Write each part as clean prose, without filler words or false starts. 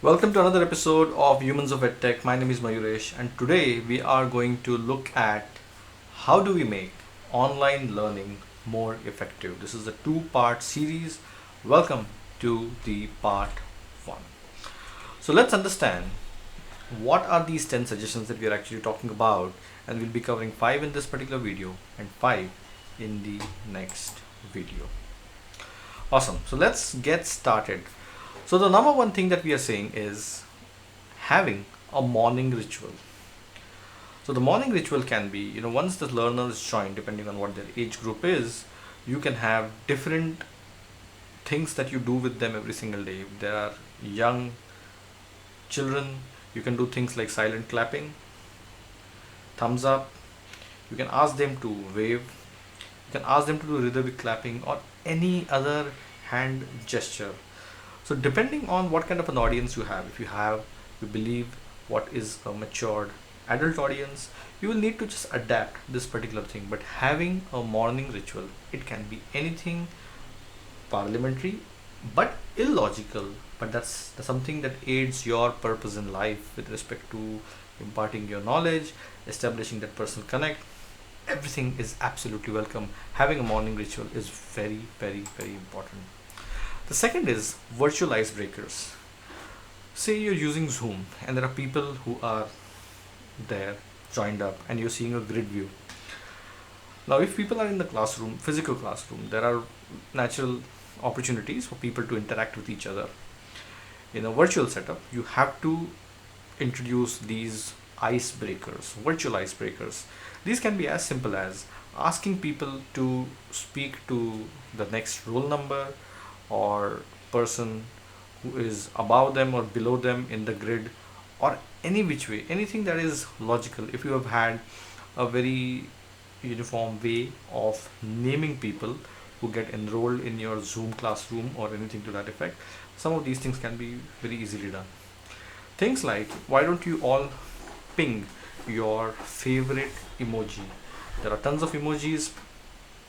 Welcome to another episode of Humans of EdTech. My name is Mayuresh, and today we are going to look at how do we make online learning more effective. This is a two-part series. Welcome to the part 1. So let's understand what are these 10 suggestions that we are actually talking about, and we'll be covering 5 in this particular video and 5 in the next video. Awesome. So let's get started. So the number one thing that we are saying is having a morning ritual. So the morning ritual can be, once the learners join, depending on what their age group is, you can have different things that you do with them every single day. If there are young children, you can do things like silent clapping, thumbs up. You can ask them to wave. You can ask them to do rhythmic clapping or any other hand gesture. So depending on what kind of an audience if you believe what is a matured adult audience, you will need to just adapt this particular thing. But having a morning ritual, it can be anything parliamentary but illogical, but that's something that aids your purpose in life with respect to imparting your knowledge, establishing that personal connect. Everything is absolutely welcome. Having a morning ritual is very, very, very important. The second is virtual icebreakers. Say you're using Zoom and there are people who are there joined up and you're seeing a grid view. Now, if people are in the classroom, physical classroom, there are natural opportunities for people to interact with each other. In a virtual setup, you have to introduce these icebreakers, virtual icebreakers. These can be as simple as asking people to speak to the next roll number or person who is above them or below them in the grid, or any which way, anything that is logical. If you have had a very uniform way of naming people who get enrolled in your Zoom classroom or anything to that effect, some of these things can be very easily done. Things like, why don't you all ping your favorite emoji? There are tons of emojis,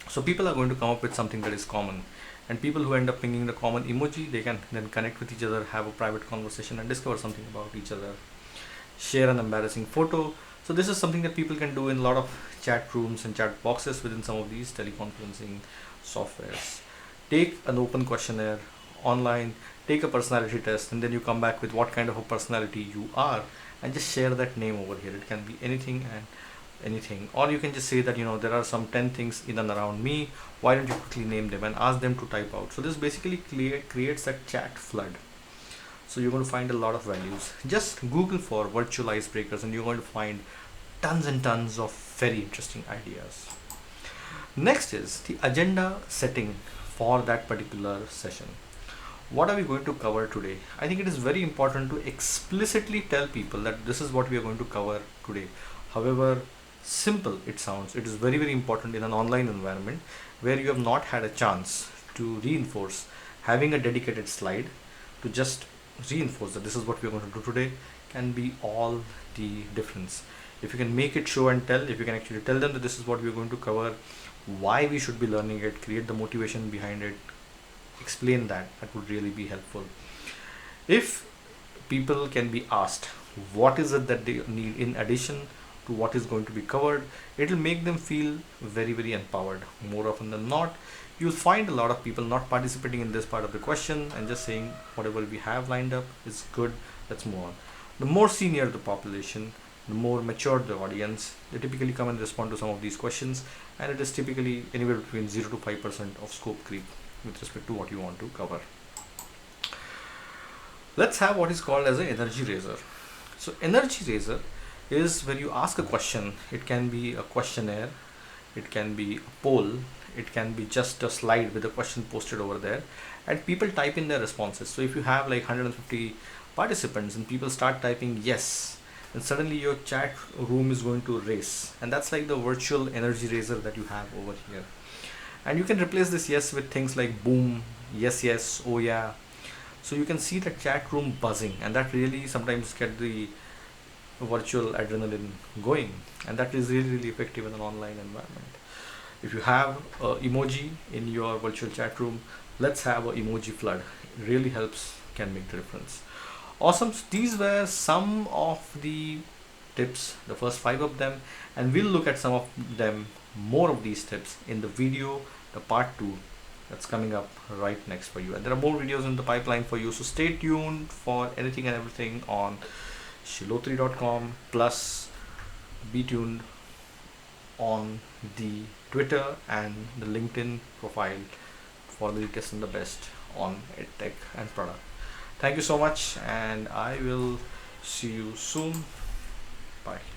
so people are going to come up with something that is common, and people who end up pinging the common emoji, they can then connect with each other, have a private conversation and discover something about each other. Share an embarrassing photo. So this is something that people can do in a lot of chat rooms and chat boxes within some of these teleconferencing softwares. Take an open questionnaire online, take a personality test, and then you come back with what kind of a personality you are and just share that name over here. It can be anything and anything, or you can just say that there are some 10 things in and around me, why don't you quickly name them, and ask them to type out. So this basically creates a chat flood. So you're going to find a lot of values. Just Google for virtual icebreakers and you're going to find tons and tons of very interesting ideas. Next is the agenda setting for that particular session. What are we going to cover today? I think it is very important to explicitly tell people that this is what we are going to cover today. However simple it sounds, it is very, very important in an online environment where you have not had a chance to reinforce. Having a dedicated slide to just reinforce that this is what we are going to do today can be all the difference. If you can make it show and tell, if you can actually tell them that this is what we are going to cover, why we should be learning it, create the motivation behind it, explain that would really be helpful. If people can be asked what is it that they need in addition to what is going to be covered, it will make them feel very, very empowered. More often than not, you'll find a lot of people not participating in this part of the question and just saying whatever we have lined up is good, let's move on. The more senior the population, the more mature the audience, they typically come and respond to some of these questions, and it is typically anywhere between 0 to 5% of scope creep with respect to what you want to cover. Let's have what is called as an energy raiser. So energy raiser is when you ask a question. It can be a questionnaire, it can be a poll, it can be just a slide with a question posted over there, and people type in their responses. So if you have like 150 participants and people start typing yes, then suddenly your chat room is going to race, and that's like the virtual energy raiser that you have over here. And you can replace this yes with things like boom, yes, yes, oh yeah. So you can see the chat room buzzing, and that really sometimes get the virtual adrenaline going, and that is really, really effective in an online environment. If you have emoji in your virtual chat room, let's have an emoji flood. It really helps, can make the difference. Awesome. So these were some of the tips, the first 5 of them, and we'll look at some of them, more of these tips in the video, the part 2 that's coming up right next for you. And there are more videos in the pipeline for you, so stay tuned for anything and everything on shilotri.com. Plus, be tuned on the Twitter and the LinkedIn profile for the latest and the best on EdTech and product. Thank you so much, and I will see you soon. Bye.